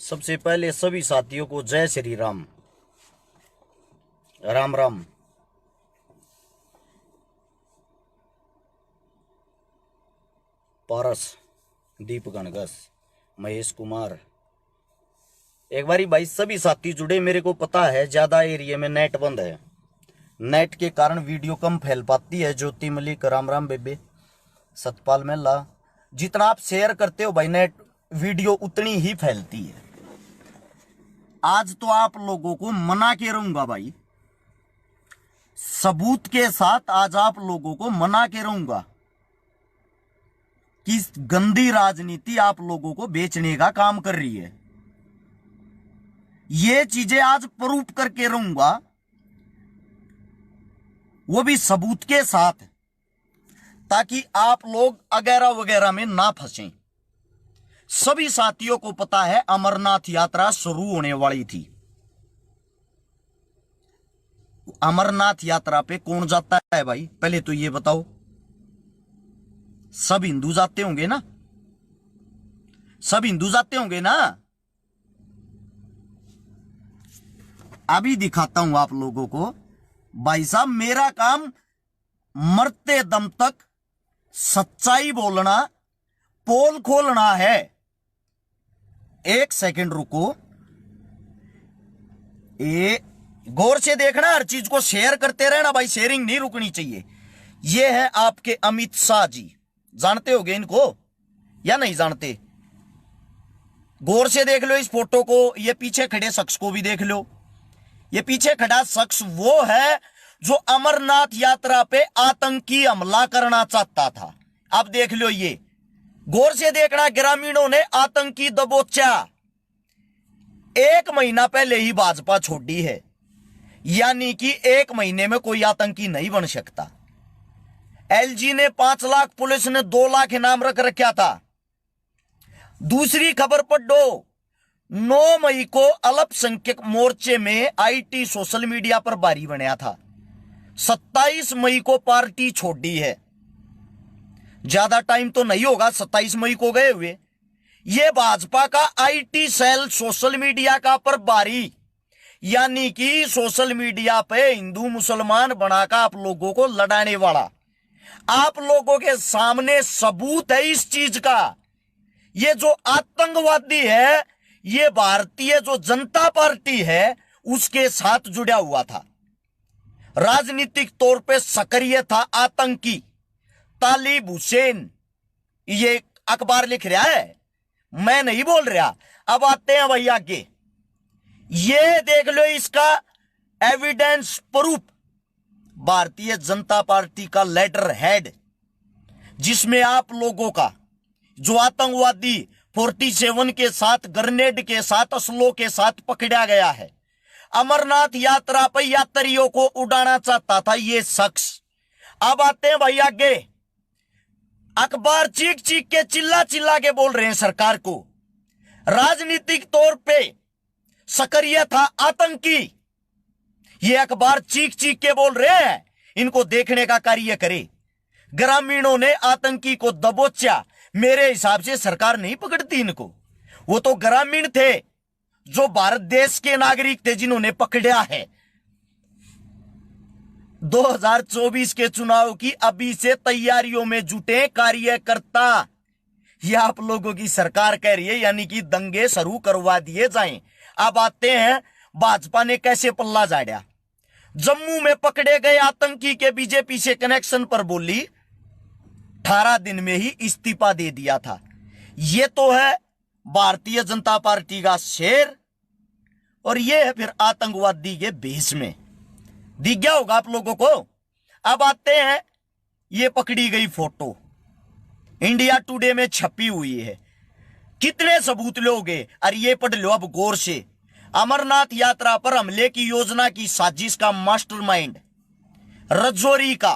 सबसे पहले सभी साथियों को जय श्री राम। राम राम। पारस, दीपक अनगस, महेश कुमार। एक बारी भाई सभी साथी जुड़े। मेरे को पता है ज्यादा एरिया में नेट बंद है, नेट के कारण वीडियो कम फैल पाती है। ज्योति मलिक, राम राम बेबे, सतपाल मेला, जितना आप शेयर करते हो भाई नेट वीडियो उतनी ही फैलती है। आज तो आप लोगों को मना के रहूंगा भाई, सबूत के साथ आज आप लोगों को मना के रहूंगा कि गंदी राजनीति आप लोगों को बेचने का काम कर रही है। ये चीजें आज प्रूफ करके रहूंगा, वो भी सबूत के साथ, ताकि आप लोग वगैरह वगैरह में ना फंसें। सभी साथियों को पता है अमरनाथ यात्रा शुरू होने वाली थी। अमरनाथ यात्रा पे कौन जाता है भाई, पहले तो ये बताओ। सब हिंदू जाते होंगे ना, सब हिंदू जाते होंगे ना। अभी दिखाता हूं आप लोगों को भाई साहब, मेरा काम मरते दम तक सच्चाई बोलना, पोल खोलना है। एक सेकंड रुको, गौर से देखना, हर चीज को शेयर करते रहना भाई, शेयरिंग नहीं रुकनी चाहिए। ये है आपके अमित शाह जी, जानते होगे इनको या नहीं जानते? गौर से देख लो इस फोटो को, ये पीछे खड़े शख्स को भी देख लो। ये पीछे खड़ा शख्स वो है जो अमरनाथ यात्रा पे आतंकी हमला करना चाहता था। अब देख लो, ये गौर से देखना, ग्रामीणों ने आतंकी दबोचा। 1 महीना पहले ही भाजपा छोड़ी है, यानी कि 1 महीने में कोई आतंकी नहीं बन सकता। एलजी ने 5 लाख, पुलिस ने 2 लाख इनाम रख रखा था। दूसरी खबर पढ़ो, 9 मई को अल्पसंख्यक मोर्चे में आईटी सोशल मीडिया पर भारी बनया था। 27 मई को पार्टी छोड़ी है। ज्यादा टाइम तो नहीं होगा 27 मई को गए हुए। ये भाजपा का आईटी सेल सोशल मीडिया का प्रभारी, यानी कि सोशल मीडिया पे हिंदू मुसलमान बनाकर आप लोगों को लड़ाने वाला। आप लोगों के सामने सबूत है इस चीज का। ये जो आतंकवादी है, ये भारतीय जो जनता पार्टी है उसके साथ जुड़ा हुआ था, राजनीतिक तौर पे सक्रिय था, आतंकी। तालिब हुसैन, ये अखबार लिख रहा है, मैं नहीं बोल रहा। अब आते हैं भाई आगे, ये देख लो इसका evidence proof. Bharatiya Janata party का लेटर हेड, जिसमें आप लोगों का जो आतंकवादी 47 के साथ, ग्रेनेड के साथ, असलों के साथ पकड़ा गया है, अमरनाथ यात्रा पर यात्रियों को उड़ाना चाहता था ये शख्स। अब आते हैं भाई आगे, अखबार चीख चीख के, चिल्ला चिल्ला के बोल रहे हैं सरकार को, राजनीतिक तौर पे सक्रिय था, आतंकी। ये अखबार चीख चीख के बोल रहे हैं, इनको देखने का कार्य करे। ग्रामीणों ने आतंकी को दबोचा। मेरे हिसाब से सरकार नहीं पकड़ती इनको, वो तो ग्रामीण थे जो भारत देश के नागरिक थे जिन्होंने पकड़ा है। 2024 के चुनाव की अभी से तैयारियों में जुटे कार्यकर्ता, यह आप लोगों की सरकार कह रही है, यानी कि दंगे शुरू करवा दिए जाएं। अब आते हैं भाजपा ने कैसे पल्ला झाड़ा। जम्मू में पकड़े गए आतंकी के बीजेपी से कनेक्शन पर बोली 18 दिन में ही इस्तीफा दे दिया था। यह तो है भारतीय जनता पार्टी का शेर, और यह है फिर आतंकवादी के भेष में। दिख गया होगा आप लोगों को। अब आते हैं, ये पकड़ी गई फोटो इंडिया टुडे में छपी हुई है। कितने सबूत लोगे? अरे ये पढ़ लो अब गौर से। अमरनाथ यात्रा पर हमले की योजना की साजिश का मास्टरमाइंड रजौरी का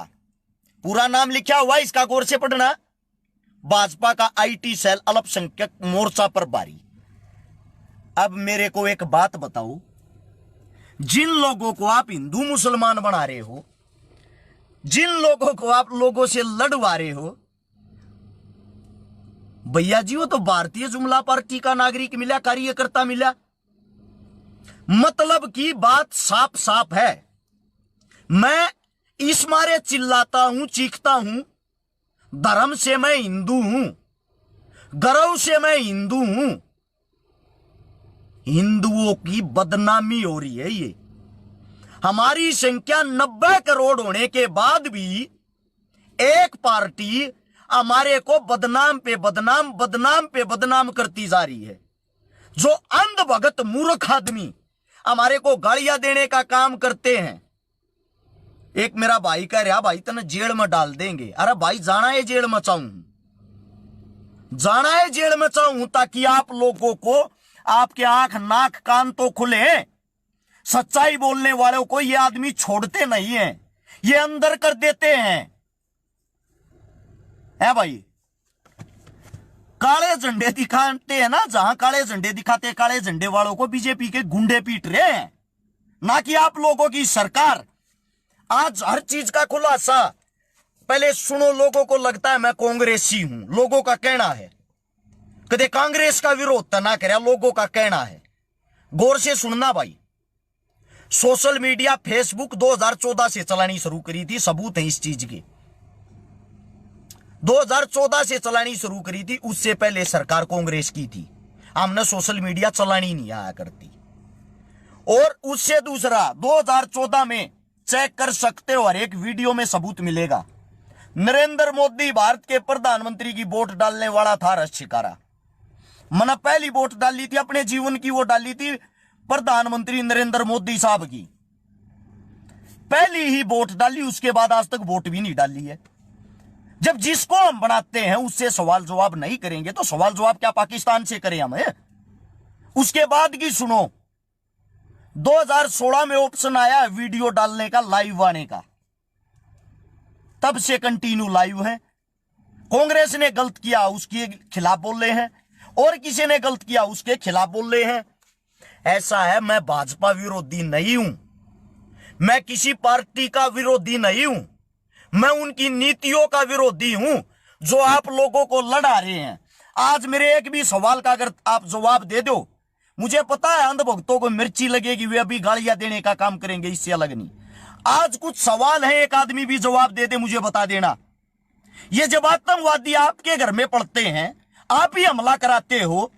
पूरा नाम लिखा हुआ, इसका गौर से पढ़ना। भाजपा का आईटी सेल अल्पसंख्यक मोर्चा पर भारी। अब मेरे को एक बात बताओ, जिन लोगों को आप हिंदू मुसलमान बना रहे हो, जिन लोगों को आप लोगों से लड़वा रहे हो, भैया जी वो तो भारतीय जुमला पार्टी का नागरिक मिला, कार्यकर्ता मिला। मतलब की बात साफ साफ है। मैं इस मारे चिल्लाता हूं, चीखता हूं, धर्म से मैं हिंदू हूं, गर्व से मैं हिंदू हूं। हिंदुओं की बदनामी हो रही है। ये हमारी संख्या 90 करोड़ होने के बाद भी एक पार्टी हमारे को बदनाम पे बदनाम, बदनाम पे बदनाम करती जा रही है। जो अंधभगत मूर्ख आदमी हमारे को गालियां देने का काम करते हैं। एक मेरा भाई कह रहा, भाई तने जेल में डाल देंगे। अरे भाई जाना है जेल में चाहूं, जाना है जेल में चाहूं, ताकि आप लोगों को आपके आंख नाक कान तो खुले। सच्चाई बोलने वालों को ये आदमी छोड़ते नहीं है, ये अंदर कर देते हैं। है भाई, काले झंडे दिखाते हैं ना, जहां काले झंडे दिखाते, काले झंडे वालों को बीजेपी के गुंडे पीट रहे हैं, ना कि आप लोगों की सरकार। आज हर चीज का खुलासा पहले सुनो। लोगों को लगता है मैं कांग्रेसी हूं, लोगों का कहना है। कदे कांग्रेस का विरोध तो ना करे, लोगों का कहना है। गौर से सुनना भाई। सोशल मीडिया फेसबुक 2014 से चलानी शुरू करी थी, सबूत है इस चीज के। 2014 से चलानी शुरू करी थी, उससे पहले सरकार कांग्रेस की थी। हमने सोशल मीडिया चलानी नहीं आया करती। और उससे दूसरा 2014 में चेक कर सकते हो, हर एक वीडियो में सबूत मिलेगा। नरेंद्र मोदी भारत के प्रधानमंत्री की वोट डालने वाला था रस शिकारा। मैंने पहली वोट डाली थी अपने जीवन की, वो डाली थी प्रधानमंत्री नरेंद्र मोदी साहब की। पहली ही वोट डाली, उसके बाद आज तक वोट भी नहीं डाली है। जब जिसको हम बनाते हैं उससे सवाल जवाब नहीं करेंगे तो सवाल जवाब क्या पाकिस्तान से करें हम? उसके बाद की सुनो। 2016 में ऑप्शन आया वीडियो डालने का, लाइव आने का, तब से कंटिन्यू लाइव है। कांग्रेस ने गलत किया उसके खिलाफ बोल रहे हैं, और किसी ने गलत किया उसके खिलाफ बोल रहे हैं। ऐसा है, मैं भाजपा विरोधी नहीं हूं, मैं किसी पार्टी का विरोधी नहीं हूं, मैं उनकी नीतियों का विरोधी हूं जो आप लोगों को लड़ा रहे हैं। आज मेरे एक भी सवाल का अगर आप जवाब दे दो, मुझे पता है अंधभक्तों को मिर्ची लगेगी, वे अभी गालियां देने का काम करेंगे, इससे अलग नहीं। आज कुछ सवाल है, एक आदमी भी जवाब दे दे, मुझे बता देना। ये जब आतंकवादी आपके घर में पड़ते हैं, आप ही हमला कराते हो,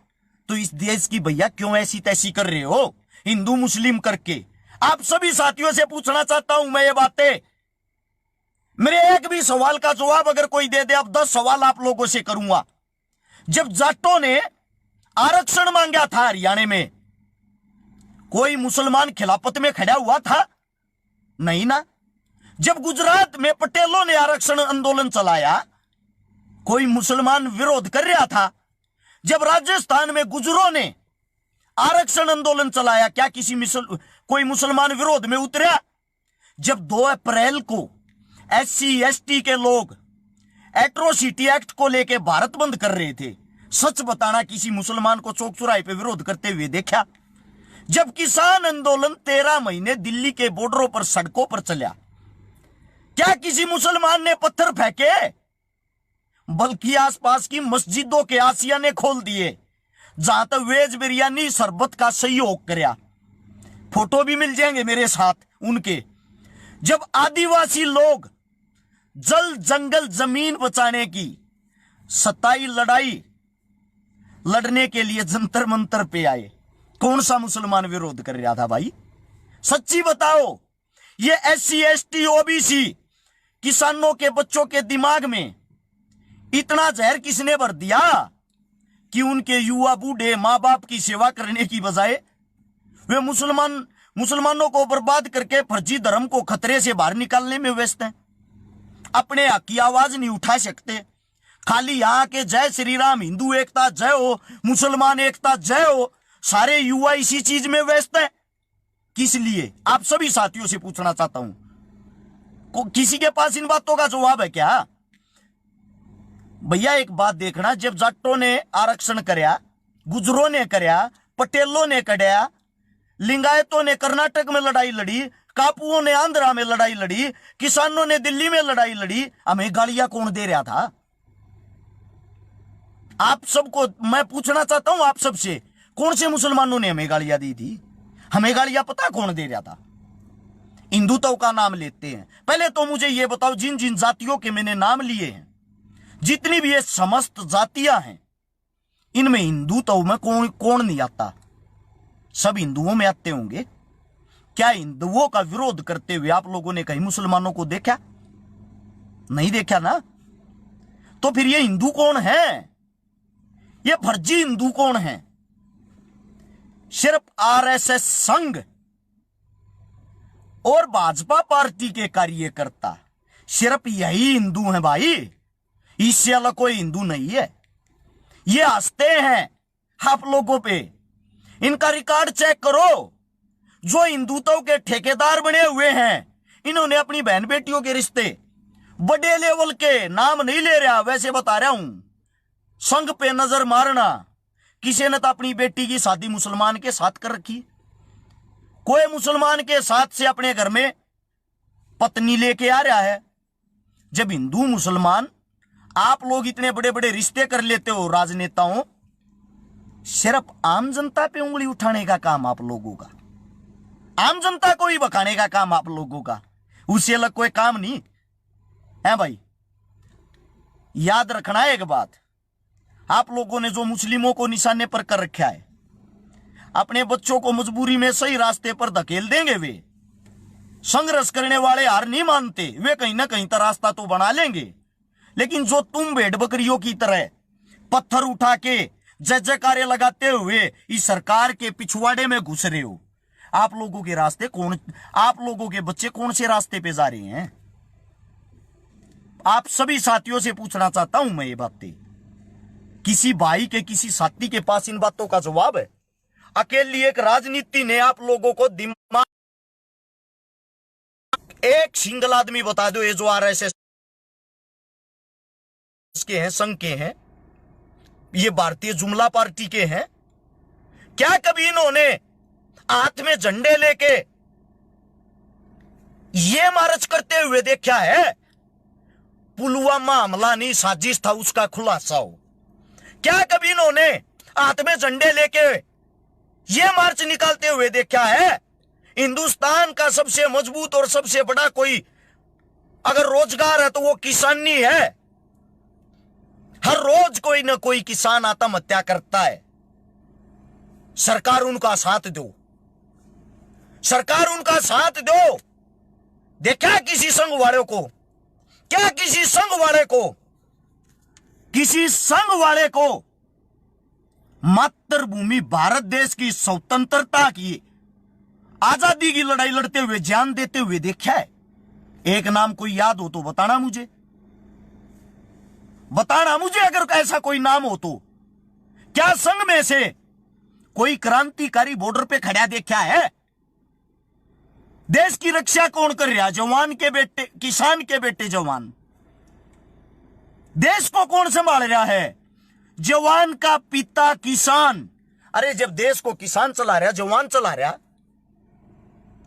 तो इस देश की भैया क्यों ऐसी तैसी कर रहे हो हिंदू मुस्लिम करके? आप सभी साथियों से पूछना चाहता हूं मैं ये बातें। मेरे एक भी सवाल का जवाब अगर कोई दे दे, अब 10 सवाल आप लोगों से करूंगा। जब जाटों ने आरक्षण मांगा था हरियाणा में, कोई मुसलमान खिलाफत में खड़ा हुआ था? नहीं ना। जब गुजरात में पटेलों ने आरक्षण आंदोलन चलाया, कोई मुसलमान विरोध कर रहा था? जब राजस्थान में गुजरों ने आरक्षण आंदोलन चलाया, क्या कोई मुसलमान विरोध में उतरा? जब 2 अप्रैल को SC ST के लोग एट्रोसिटी एक्ट को लेकर भारत बंद कर रहे थे, सच बताना किसी मुसलमान को चौक चौराहे पे विरोध करते हुए देखा? जब किसान आंदोलन 13 महीने दिल्ली के बॉर्डरों पर सड़कों पर चला, क्या किसी मुसलमान ने पत्थर फेंके? बल्कि आसपास की मस्जिदों के आसियाने खोल दिए, जहां तक वेज बिरयानी शरबत का सहयोग करया। फोटो भी मिल जाएंगे मेरे साथ उनके। जब आदिवासी लोग जल जंगल जमीन बचाने की सताई लड़ाई लड़ने के लिए जंतर मंतर पे आए, कौन सा मुसलमान विरोध कर रहा था भाई? सच्ची बताओ। ये SC ST OBC किसानों के बच्चों के दिमाग में इतना जहर किसने भर दिया कि उनके युवा बूढ़े मां बाप की सेवा करने की बजाय वे मुसलमानों को बर्बाद करके फर्जी धर्म को खतरे से बाहर निकालने में व्यस्त हैं। अपने हक की आवाज नहीं उठा सकते, खाली यहां के जय श्री राम, हिंदू एकता जय हो, मुसलमान एकता जय हो, सारे युवा इसी चीज में व्यस्त हैं। किस लिए? आप सभी साथियों से पूछना चाहता हूं, किसी के पास इन बातों का जवाब है क्या? भैया एक बात देखना, जब जाटों ने आरक्षण करया, गुजरों ने करया, पटेलों ने करया, लिंगायतों ने कर्नाटक में लड़ाई लड़ी, कापुओं ने आंध्रा में लड़ाई लड़ी, किसानों ने दिल्ली में लड़ाई लड़ी, हमें गालियां कौन दे रहा था? आप सबको मैं पूछना चाहता हूं, आप सबसे, कौन से मुसलमानों ने हमें गालियां दी थी? हमें गालियां पता कौन दे रहा था? हिंदुत्व का नाम लेते हैं। पहले तो मुझे यह बताओ, जिन जिन जातियों के मैंने नाम लिए हैं, जितनी भी ये समस्त जातियां हैं, इनमें हिंदुत्व में कौन कौन नहीं आता? सब हिंदुओं में आते होंगे। क्या हिंदुओं का विरोध करते हुए आप लोगों ने कहीं मुसलमानों को देखा? नहीं देखा ना। तो फिर ये हिंदू कौन है? ये फर्जी हिंदू कौन है? सिर्फ आरएसएस संघ और भाजपा पार्टी के कार्यकर्ता, सिर्फ यही हिंदू हैं भाई। इससे अलग कोई हिंदू नहीं है। ये हंसते हैं आप लोगों पे। इनका रिकॉर्ड चेक करो। जो हिंदुत्व के ठेकेदार बने हुए हैं, इन्होंने अपनी बहन बेटियों के रिश्ते बड़े लेवल के, नाम नहीं ले रहा, वैसे बता रहा हूं, संघ पे नजर मारना। किसी ने तो अपनी बेटी की शादी मुसलमान के साथ कर रखी। कोई मुसलमान के साथ से अपने घर में पत्नी लेके आ रहा है। जब हिंदू मुसलमान आप लोग इतने बड़े बड़े रिश्ते कर लेते हो राजनेताओं, सिर्फ आम जनता पे उंगली उठाने का काम आप लोगों का, आम जनता को ही बकाने का काम आप लोगों का, उससे अलग कोई काम नहीं है भाई। याद रखना एक बात, आप लोगों ने जो मुस्लिमों को निशाने पर कर रखा है, अपने बच्चों को मजबूरी में सही रास्ते पर धकेल देंगे। वे संघर्ष करने वाले हार नहीं मानते, वे कहीं ना कहीं तो रास्ता तो बना लेंगे। लेकिन जो तुम भेड़ बकरियों की तरह पत्थर उठा के जय जयकारे लगाते हुए इस सरकार के पिछवाड़े में घुस रहे हो, आप लोगों के रास्ते कौन, आप लोगों के बच्चे कौन से रास्ते पे जा रहे हैं? आप सभी साथियों से पूछना चाहता हूं मैं ये बातें। किसी भाई के, किसी साथी के पास इन बातों का जवाब है? अकेली एक राजनीति ने आप लोगों को दिमाग, एक सिंगल आदमी बता दो, ये जो आरएसएस के हैं, संघ के हैं, ये भारतीय जुमला पार्टी के हैं, क्या कभी इन्होंने हाथ में झंडे लेके ये मार्च करते हुए देखा है? पुलवामा हमला नहीं साजिश था, उसका खुलासा हो। क्या कभी इन्होंने हाथ में झंडे लेके ये मार्च निकालते हुए देखा है? हिंदुस्तान का सबसे मजबूत और सबसे बड़ा कोई अगर रोजगार है तो वो किसानी है। हर रोज कोई ना कोई किसान आत्महत्या करता है। सरकार उनका साथ दो, सरकार उनका साथ दो। देखा किसी संघ वाले को? क्या किसी संघ वाले को, किसी संघ वाले को मातृभूमि भारत देश की स्वतंत्रता की, आजादी की लड़ाई लड़ते हुए, जान देते हुए देखा है? एक नाम कोई याद हो तो बताना मुझे, बताना मुझे अगर ऐसा कोई नाम हो तो। क्या संघ में से कोई क्रांतिकारी बॉर्डर पे खड़ा देखा है? देश की रक्षा कौन कर रहा? जवान के बेटे, किसान के बेटे जवान। देश को कौन संभाल रहा है? जवान का पिता किसान। अरे जब देश को किसान चला रहा, जवान चला रहा,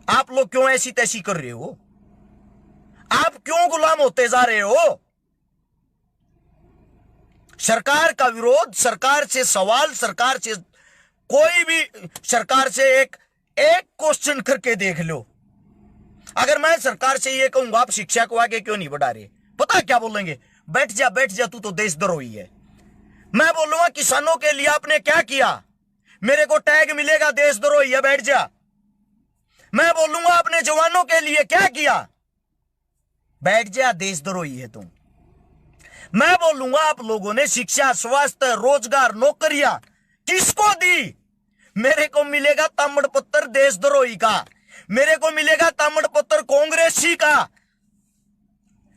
आप लोग क्यों ऐसी तैसी कर रहे हो? आप क्यों गुलाम होते जा रहे हो? सरकार का विरोध, सरकार से सवाल, सरकार से कोई भी, सरकार से एक क्वेश्चन करके देख लो। अगर मैं सरकार से ये कहूंगा आप शिक्षा को आगे क्यों नहीं बढ़ा रहे, पता क्या बोलेंगे? बैठ जा बैठ जा, तू तो देशद्रोही है। मैं बोलूंगा किसानों के लिए आपने क्या किया? मेरे को टैग मिलेगा देशद्रोही है, बैठ जा। मैं बोलूंगा आपने जवानों के लिए क्या किया? बैठ जा, देशद्रोही है तुम। मैं बोलूंगा आप लोगों ने शिक्षा, स्वास्थ्य, रोजगार, नौकरियां किसको दी? मेरे को मिलेगा ताम्र पत्र देशद्रोही का, मेरे को मिलेगा ताम्र पत्र कांग्रेसी का।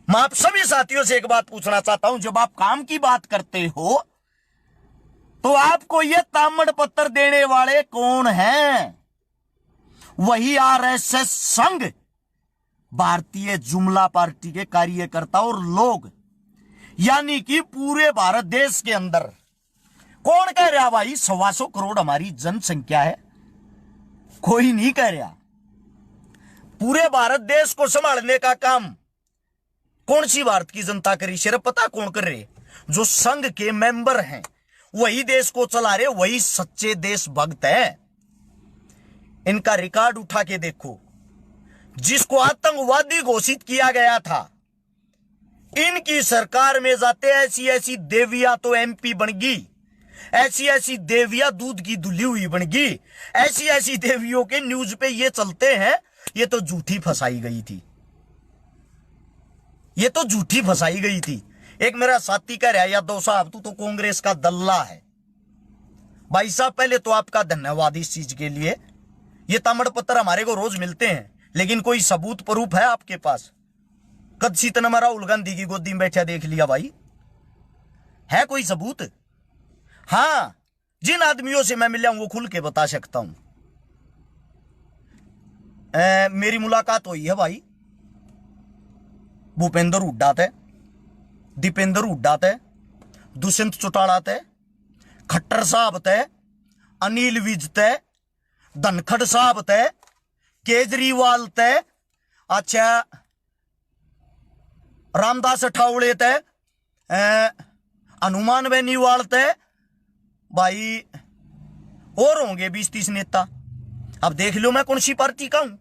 मैं आप सभी साथियों से एक बात पूछना चाहता हूं, जब आप काम की बात करते हो तो आपको ये ताम्र पत्र देने वाले कौन हैं? वही आरएसएस संघ, भारतीय जुमला पार्टी के कार्यकर्ता और लोग। यानी कि पूरे भारत देश के अंदर कौन कह रहा भाई 125 करोड़ हमारी जनसंख्या है? कोई नहीं कह रहा। पूरे भारत देश को संभालने का काम कौन सी भारत की जनता करी? सिर्फ पता कौन कर रहे? जो संघ के मेंबर हैं, वही देश को चला रहे, वही सच्चे देशभक्त है। इनका रिकॉर्ड उठा के देखो। जिसको आतंकवादी घोषित किया गया था, इनकी सरकार में जाते ऐसी ऐसी देवियां तो एमपी बन गई, ऐसी ऐसी देवियां दूध की धुली हुई बन गई, ऐसी ऐसी देवियों के न्यूज पे ये चलते हैं, ये तो झूठी फंसाई गई थी, ये तो झूठी फंसाई गई थी। एक मेरा साथी कह रहा है, यादव साहब तू तो कांग्रेस का दल्ला है। भाई साहब पहले तो आपका धन्यवाद इस चीज के लिए। ये तामड़ पत्थर हमारे को रोज मिलते हैं, लेकिन कोई सबूत प्रूफ है आपके पास? कद सीतना राहुल गांधी की गोदी में बैठा देख लिया भाई, है कोई सबूत? हां, जिन आदमियों से मैं मिला हूं वो खुल के बता सकता हूं। मेरी मुलाकात हुई है भाई भूपेंद्र हुड्डा थे, दीपेंद्र हुड्डा थे, दुष्यंत चौटाला थे, खट्टर साहब थे, अनिल विज थे, धनखड़ साहब थे, केजरीवाल थे, अच्छा रामदास अठावले थे, हनुमान बेनीवाल थे भाई, और होंगे 20-30 नेता। अब देख लो मैं कौन सी पार्टी का हूं।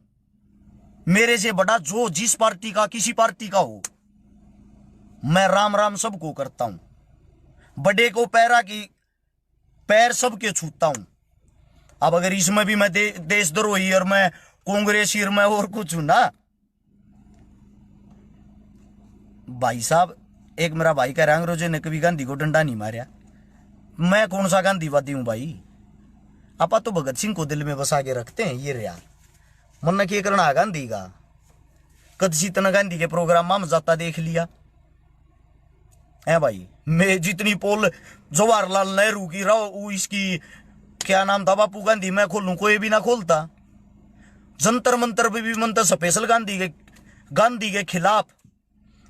मेरे से बड़ा जो जिस पार्टी का किसी पार्टी का हो, मैं राम राम सबको करता हूं। बड़े को पैरा की पैर सबके छूता हूं। अब अगर इसमें भी मैं देशद्रोही और मैं कांग्रेसी और मैं और कुछ हूं ना भाई साहब। एक मेरा भाई कह रहा है अंग्रेजों ने कभी गांधी को डंडा नहीं मारा। मैं कौन सा गांधीवादी हूं भाई? आपा तो भगत सिंह को दिल में बसा के रखते हैं। ये रहा मन के करना गांधी का। कद सीतना गांधी के प्रोग्राम में जाता देख लिया है भाई। मैं जितनी पोल जवाहरलाल नेहरू की रहो, इसकी क्या नाम था बापू गांधी, मैं खोलूं कोई भी ना खोलता। जंतर मंतर पे भी मंत्र स्पेशल गांधी के खिलाफ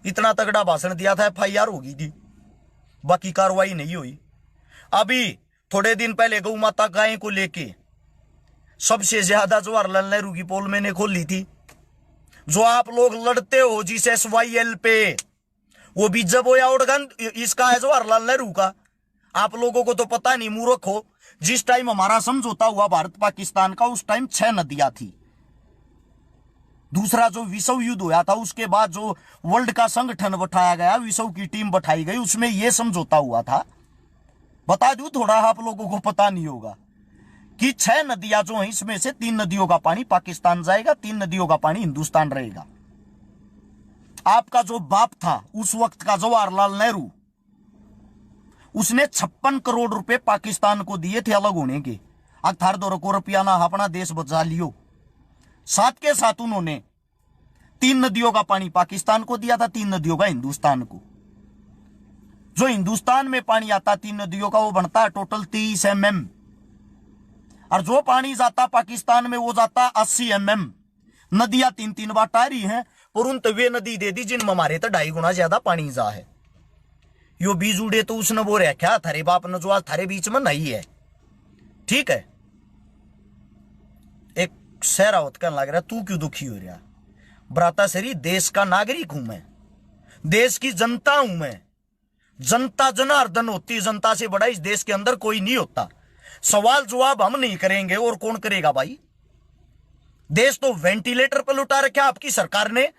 इतना तगड़ा भाषण दिया था, FIR होगी थी, बाकी कार्रवाई नहीं हुई। अभी थोड़े दिन पहले गौ माता गाय को लेके सबसे ज्यादा जवाहरलाल नेहरू की पोल मैंने खोली थी। जो आप लोग लड़ते हो जिस SYL पे, वो भी जब होया और इसका है जवाहरलाल नेहरू का। आप लोगों को तो पता नहीं, मूर्ख हो। जिस टाइम हमारा समझौता हुआ भारत पाकिस्तान का, उस टाइम 6 नदियां थी। दूसरा जो विश्व युद्ध हुआ था, उसके बाद जो वर्ल्ड का संगठन बैठाया गया, विश्व की टीम बैठाई गई, उसमें यह समझौता हुआ था। बता दूं थोड़ा, आप लोगों को पता नहीं होगा कि 6 नदियां जो हैं, इसमें से 3 नदियों का पानी पाकिस्तान जाएगा, 3 नदियों का पानी हिंदुस्तान रहेगा। आपका जो बाप था उस वक्त का जवाहरलाल नेहरू, उसने 56 करोड़ रुपए पाकिस्तान को दिए थे अलग होने के। अठार 2 को रुपया ना अपना देश बचा लियो। साथ के साथ उन्होंने 3 नदियों का पानी पाकिस्तान को दिया था, 3 नदियों का हिंदुस्तान को। जो हिंदुस्तान में पानी आता 3 नदियों का, वो बनता है टोटल 30 mm, और जो पानी जाता पाकिस्तान में वो जाता 80 mm। नदियां 3-3 बार टारी हैं, परंतु वे नदी दे दी जिनमें हमारे तो 2.5 गुना ज्यादा पानी जा है। यो बीज उड़े तो उसने वो रखा थारे बाप ने, जो आज थारे बीच में नहीं है। ठीक है, एक सहरावत कहने लग रहा, तू क्यों दुखी हो रहा? ब्राता सरी, देश का नागरिक हूं मैं, देश की जनता हूं मैं। जनता जनार्दन होती है, जनता से बड़ा इस देश के अंदर कोई नहीं होता। सवाल जवाब हम नहीं करेंगे और कौन करेगा भाई? देश तो वेंटिलेटर पर लुटा रखा आपकी सरकार ने,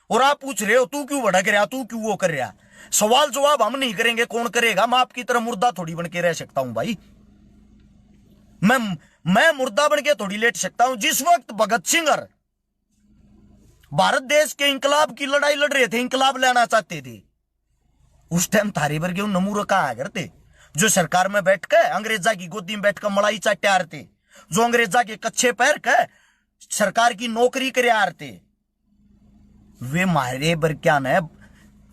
और आप पूछ रहे हो तू क्यों भड़क रहा, तू क्यों वो कर रहा? सवाल जवाब हम नहीं करेंगे, कौन करेगा? मैं आपकी तरह मुर्दा थोड़ी बन के रह सकता हूं भाई। मैं मुर्दा बन के थोड़ी लेट सकता हूं। जिस वक्त भगत सिंह भारत देश के इंकलाब की लड़ाई लड़ रहे थे, इंकलाब लाना चाहते थे, उस टाइम थारे वर्गे नमूर कहा करते, जो सरकार में बैठकर अंग्रेजा की गोदी में बैठकर मलाई चाटे थे, जो अंग्रेजा के कच्चे पैर कर सरकार की नौकरी करे थे। वे मारे बर क्या न,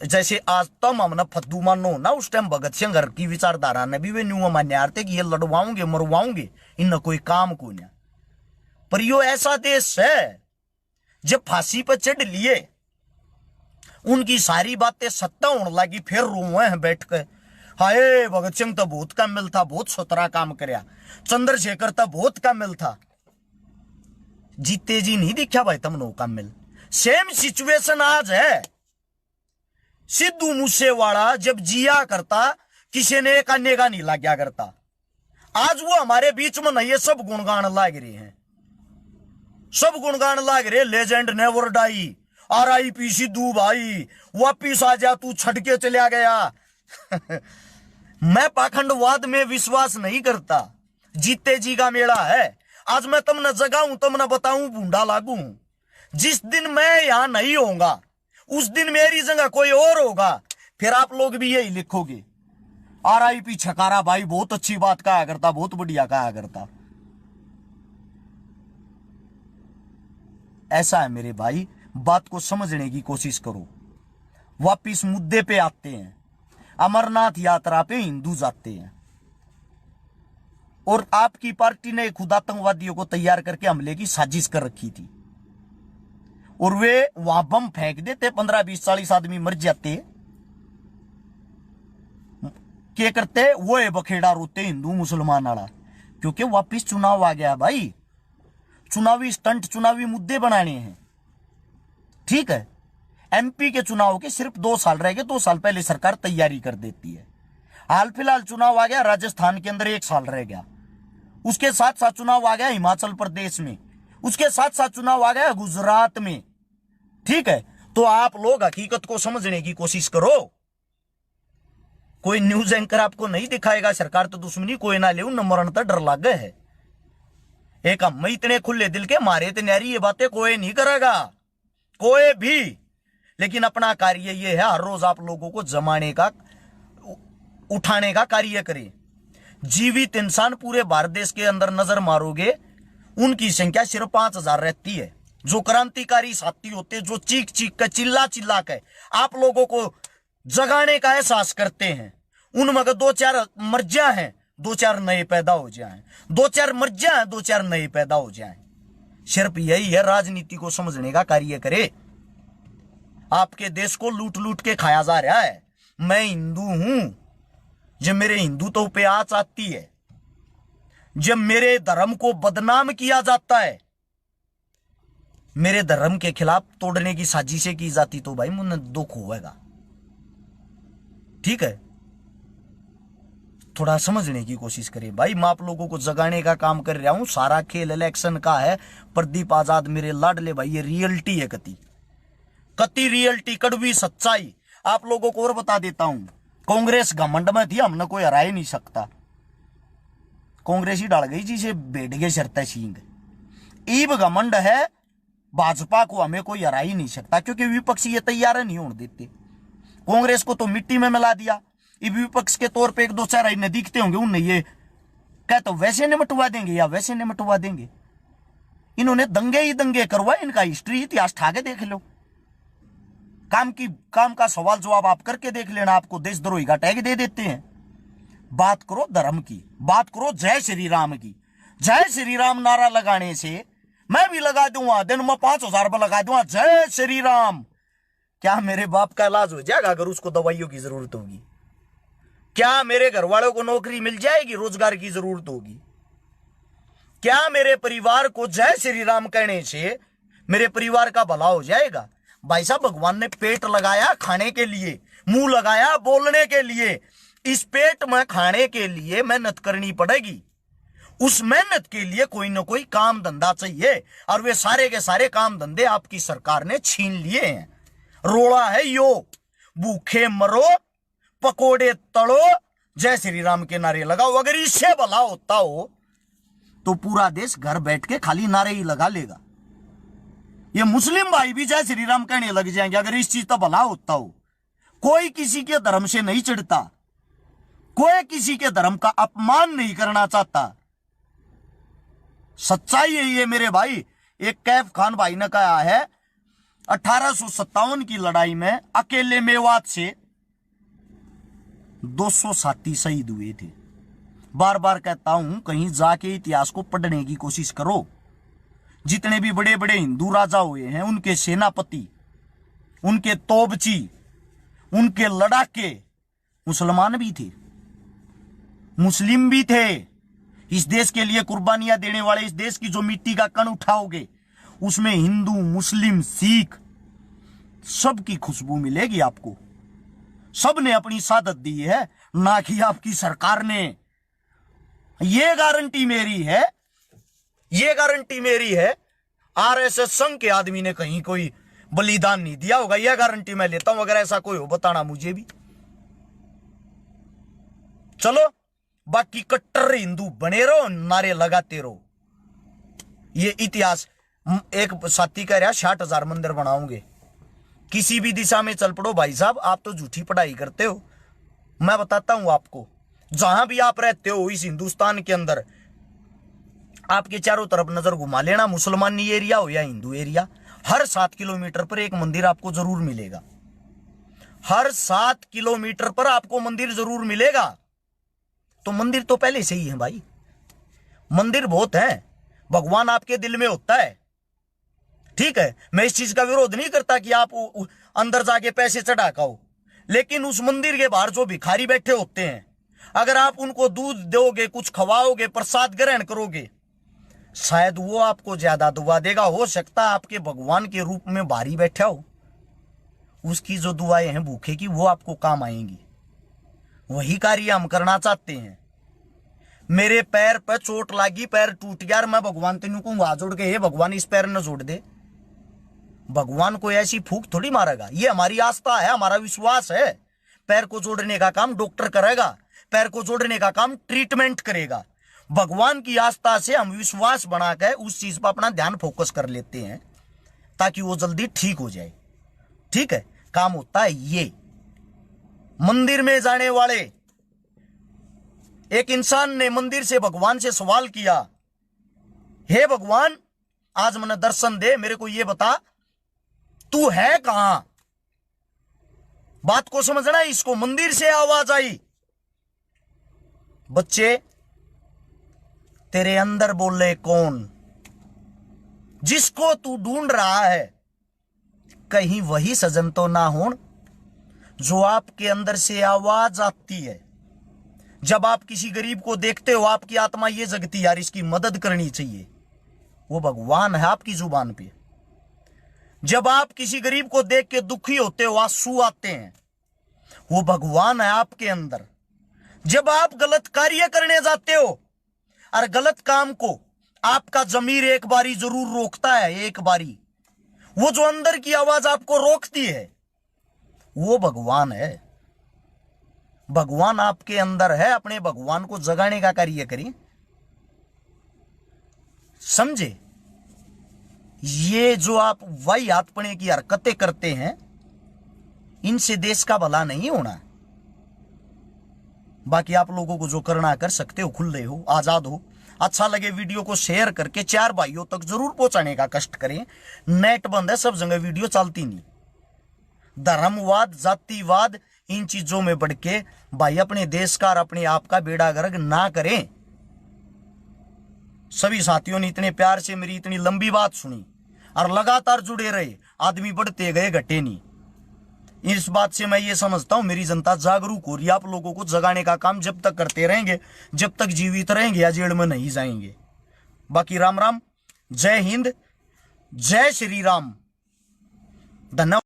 जैसे आज तम हमने फद्दू मानो ना, उस टाइम भगत सिंह की विचारधारा ने भी वे न्यू मान्य थे कि ये लड़वाओगे मरवाओगे, इन कोई काम को नहीं। पर यो ऐसा देश है जब फांसी पर चढ़ लिए, उनकी सारी बातें सत्ता होने लगी, फिर रोए हैं बैठ कर, हाय भगत सिंह तो बहुत कामिल था, बहुत सतरा काम करया, चंद्रशेखर तो बहुत कामिल था। जीते जी नहीं दिखा भाई तुमने कामिल। सेम सिचुएशन आज है। सिद्धू मूसेवाला जब जिया करता, किसी ने एक अन्य का नहीं लाग्या करता। आज वो हमारे बीच में नहीं है, सब गुणगान लाग रहे हैं, सब गुणगान लाग रहे। Legend never die, RIP Sidhu भाई, वापिस आ जा, तू छट के चला गया। मैं पाखंडवाद में विश्वास नहीं करता, जीते जी का मेला है। आज मैं तुमने जगाऊं, तुमने बताऊं, बूंदा लागू। जिस दिन मैं यहां नहीं होऊंगा उस दिन मेरी जगह कोई और होगा, फिर आप लोग भी यही लिखोगे, RIP छकारा भाई, बहुत अच्छी बात कहा करता, बहुत बढ़िया कहा करता। ऐसा है मेरे भाई, बात को समझने की कोशिश करो। वापिस मुद्दे पे आते हैं। अमरनाथ यात्रा पे हिंदू जाते हैं और आपकी पार्टी ने खुद आतंकवादियों को तैयार करके हमले की साजिश कर रखी थी और वे वहां बम फेंक देते, 15 20 40 आदमी मर जाते। क्या करते वो है बखेड़ा रोते हिंदू मुसलमान वाला, क्योंकि वापिस चुनाव आ गया भाई। चुनावी स्टंट, चुनावी मुद्दे बनाने हैं, ठीक है। MP के चुनाव के सिर्फ 2 साल रह गए, 2 साल पहले सरकार तैयारी कर देती है। हाल फिलहाल चुनाव आ गया राजस्थान के अंदर, 1 साल रह गया। उसके साथ साथ चुनाव आ गया हिमाचल प्रदेश में, उसके साथ साथ चुनाव आ गया गुजरात में, ठीक है। तो आप लोग हकीकत को समझने की कोशिश करो। कोई न्यूज एंकर आपको नहीं दिखाएगा सरकार तो दुश्मनी कोई ना ले, न मरण तो डर लग गए है। एक हम इतने खुले दिल के मारे तो नारी ये बातें कोई नहीं करेगा, कोई भी। लेकिन अपना कार्य ये है, हर रोज आप लोगों को जमाने का, उठाने का कार्य करें। जीवित इंसान पूरे भारत देश के अंदर नजर मारोगे, उनकी संख्या सिर्फ 5000 रहती है। जो क्रांतिकारी साथी होते, जो चीख चीख कर, चिल्ला चिल्ला कर आप लोगों को जगाने का एहसास करते हैं, उनमें अगर 2-4 मर जाए, 2-4 नए पैदा हो जाएं, 2-4 मर जाए, 2-4 नए पैदा हो जाएं। सिर्फ यही है, राजनीति को समझने का कार्य करे। आपके देश को लूट लूट के खाया जा रहा है। मैं हिंदू हूं, जब मेरे हिंदुत्व पे आंच आती है, जब मेरे धर्म को बदनाम किया जाता है, मेरे धर्म के खिलाफ तोड़ने की साजिशें की जाती, तो भाई मुझे दुख होगा, ठीक है। थोड़ा समझने की कोशिश करें भाई। मैं आप लोगों को जगाने का काम कर रहा हूं। सारा खेल इलेक्शन का है। प्रदीप आजाद मेरे लाडले भाई, ये रियलिटी है, कति कति रियलिटी, कड़वी सच्चाई। आप लोगों को और बता देता हूं, कांग्रेस घमंड में थी, हमने कोई हरा ही नहीं सकता। कांग्रेस ही डाल गई जिसे बैठ गए शर्त सिंह। ईब घमंड है भाजपा को, हमें कोई हरा ही नहीं सकता, क्योंकि विपक्षी ये तैयार नहीं होने देते। कांग्रेस को तो मिट्टी में मिला दिया। विपक्ष के तौर पे 1-2 चार दिखते होंगे, उन्हें ये क्या तो वैसे निमटवा देंगे या वैसे निमटवा देंगे। इन्होंने दंगे ही दंगे करवाए। इनका हिस्ट्री, इतिहास ठाके देख लो। काम का सवाल जवाब आप करके देख लेना, आपको देशद्रोही का टैग दे देते हैं। बात करो धर्म की, बात करो जय श्री राम की। जय श्री राम नारा लगाने से मैं भी लगा दूंगा, दिन में 5000 रुपये लगा दूंगा, जय श्री राम। क्या मेरे बाप का इलाज हो जाएगा अगर उसको दवाइयों की जरूरत होगी? क्या मेरे घर वालों को नौकरी मिल जाएगी, रोजगार की जरूरत होगी? क्या मेरे परिवार को जय श्री राम कहने से मेरे परिवार का भला हो जाएगा? भाई साहब, भगवान ने पेट लगाया खाने के लिए, मुंह लगाया बोलने के लिए। इस पेट में खाने के लिए मेहनत करनी पड़ेगी। उस मेहनत के लिए कोई ना कोई काम धंधा चाहिए, और वे सारे के सारे काम धंधे आपकी सरकार ने छीन लिए हैं। रोड़ा है यो, भूखे मरो, पकोड़े तड़ो, जय श्री राम के नारे लगाओ। अगर इससे भला होता हो तो पूरा देश घर बैठ के खाली नारे ही लगा लेगा। ये मुस्लिम भाई भी जय श्री राम कहने लग जाएंगे अगर इस चीज का भला होता हो। कोई किसी के धर्म से नहीं चिढ़ता, कोई किसी के धर्म का अपमान नहीं करना चाहता। सच्चाई यही है मेरे भाई। एक कैफ खान भाई ने कहा है 1857 की लड़ाई में अकेले मेवात से 200 साथी शहीद हुए थे। बार बार कहता हूं, कहीं जाके इतिहास को पढ़ने की कोशिश करो। जितने भी बड़े बड़े हिंदू राजा हुए हैं, उनके सेनापति, उनके तोबची, उनके लड़ाके मुसलमान भी थे, मुस्लिम भी थे। इस देश के लिए कुर्बानियां देने वाले, इस देश की जो मिट्टी का कण उठाओगे उसमें हिंदू, मुस्लिम, सिख सबकी खुशबू मिलेगी आपको। सब ने अपनी शहादत दी है। ना कि आपकी सरकार ने। ये गारंटी मेरी है, ये गारंटी मेरी है। आरएसएस संघ के आदमी ने कहीं कोई बलिदान नहीं दिया होगा, यह गारंटी मैं लेता हूं। अगर ऐसा कोई हो बताना मुझे भी। चलो बाकी कट्टर हिंदू बने रहो, नारे लगाते रहो। ये इतिहास, एक साथी कह रहा 60,000 मंदिर बनाओगे। किसी भी दिशा में चल पड़ो भाई साहब, आप तो झूठी पढ़ाई करते हो। मैं बताता हूं आपको, जहां भी आप रहते हो इस हिंदुस्तान के अंदर, आपके चारों तरफ नजर घुमा लेना, मुसलमानी एरिया हो या हिंदू एरिया, हर 7 किलोमीटर पर एक मंदिर आपको जरूर मिलेगा। हर 7 किलोमीटर पर आपको मंदिर जरूर मिलेगा। तो मंदिर तो पहले से ही है भाई, मंदिर बहुत है। भगवान आपके दिल में होता है, ठीक है। मैं इस चीज का विरोध नहीं करता कि आप अंदर जाके पैसे चढ़ा खाओ, लेकिन उस मंदिर के बाहर जो भिखारी बैठे होते हैं, अगर आप उनको दूध दोगे, कुछ खवाओगे, प्रसाद ग्रहण करोगे, शायद वो आपको ज्यादा दुआ देगा। हो सकता है आपके भगवान के रूप में बाहरी बैठा हो, उसकी जो दुआएं हैं भूखे की, वो आपको काम आएंगी। वही कार्य हम करना चाहते हैं। मेरे पैर पर चोट लागी, पैर टूट गया, मैं भगवान तेनू को हाथ जोड़ के, हे भगवान इस पैर न जोड़ दे। भगवान को ऐसी फूंक थोड़ी मारेगा। ये हमारी आस्था है, हमारा विश्वास है। पैर को जोड़ने का काम डॉक्टर करेगा, पैर को जोड़ने का काम ट्रीटमेंट करेगा। भगवान की आस्था से हम विश्वास बनाकर उस चीज पर अपना ध्यान फोकस कर लेते हैं ताकि वो जल्दी ठीक हो जाए। ठीक है, काम होता है ये। मंदिर में जाने वाले एक इंसान ने मंदिर से भगवान से सवाल किया, हे भगवान आज मैंने दर्शन दे, मेरे को ये बता तू है कहां। बात को समझना, इसको मंदिर से आवाज आई, बच्चे तेरे अंदर बोले कौन, जिसको तू ढूंढ रहा है कहीं वही सजन तो ना हो जो आपके अंदर से आवाज आती है। जब आप किसी गरीब को देखते हो, आपकी आत्मा ये जगती यार इसकी मदद करनी चाहिए, वो भगवान है आपकी जुबान पे। जब आप किसी गरीब को देख के दुखी होते हो, आंसू आते हैं, वो भगवान है आपके अंदर। जब आप गलत कार्य करने जाते हो और गलत काम को आपका जमीर एक बारी जरूर रोकता है, एक बारी, वो जो अंदर की आवाज आपको रोकती है वो भगवान है। भगवान आपके अंदर है, अपने भगवान को जगाने का कार्य करिए। समझे? ये जो आप वाहियातपने की हरकतें करते हैं, इनसे देश का भला नहीं होना। बाकी आप लोगों को जो करना कर सकते हो, खुले हो, आजाद हो। अच्छा लगे वीडियो को शेयर करके 4 भाइयों तक जरूर पहुंचाने का कष्ट करें। नेट बंद है, सब जगह वीडियो चलती नहीं। धर्मवाद, जातिवाद, इन चीजों में बढ़ के भाई अपने देश का और अपने आप का बेड़ा गर्क ना करें। सभी साथियों ने इतने प्यार से मेरी इतनी लंबी बात सुनी और लगातार जुड़े रहे। आदमी बढ़ते गए, घटे नहीं। इस बात से मैं ये समझता हूं मेरी जनता जागरूक हो रही है। आप लोगों को जगाने का काम जब तक करते रहेंगे, जब तक जीवित रहेंगे या जेल में नहीं जाएंगे। बाकी राम राम, जय हिंद, जय श्री राम, धन्यवाद।